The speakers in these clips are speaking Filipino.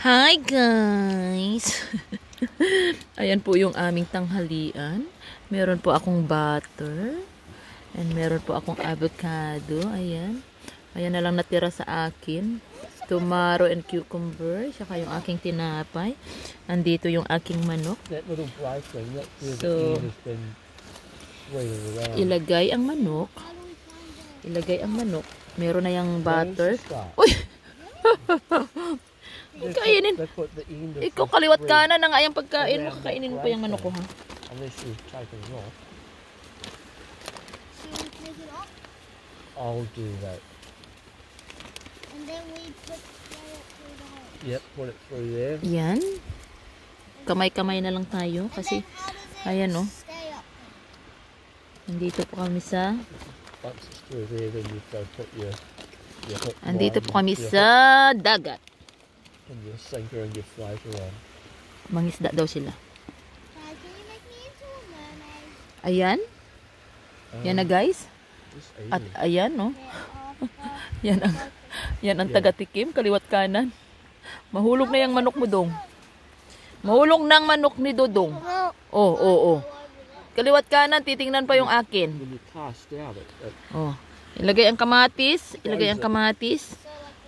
Hi guys! Ayan po yung aming tanghalian. Meron po akong butter. And meron po akong avocado. Ayan. Ayan na lang natira sa akin. Tomato and cucumber. Saka yung aking tinapay. Andito yung aking manok. So, ilagay ang manok. Ilagay ang manok. Meron na yung butter. Uy! Kainin. Ikaw kaliwat kanan na nga yung pagkain mo. Kakainin mo pa yung manok ko, ha? I'll do that. And then we put it through the hole. Yep, put it through there. Yan. Kamay-kamay na lang tayo. Kasi, ayan o. Stay up. Nandito po kami sa... Once it's through there, then you go put your hook Andito line, po kami your sa dagat. hook and your sinker and your floater on. Mangisda daw sila. Dad, can you make me into a mermaid? Ayan. Yan na guys. Just At easy. ayan no. Get off. Yan ang taga-tikim. Kaliwat kanan. Mahulog na yung manok mo dong. Mahulog na ang manok ni Dodong. Oh. Kaliwat kanan. Titingnan pa yung akin. When you cast out Oh. Ilagay ang kamatis. Ilagay ang kamatis.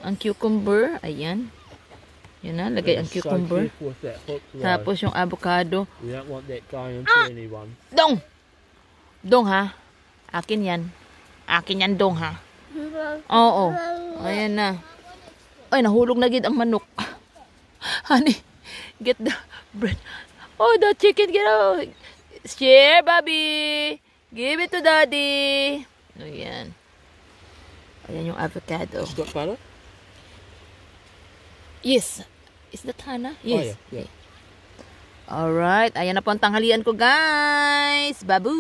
Ang cucumber. Ayan. Yan na. Lagay ang so cucumber. careful with that hook, though. Tapos yung avocado. You don't want that going to anyone. Dong! Dong ha? Akin yan. Akin yan dong ha? Oo. Ayan na. Ay, nahulog na gid ang manok. Honey, get the bread. Oh, the chicken, get out. Share, Bobby. Give it to daddy. Ayan. Ayan yung avocado. It's got butter? Yes. Is that Hannah? Yes. Oh, yeah. Alright. Ayan na po ang tanghalian ko, guys. Babu!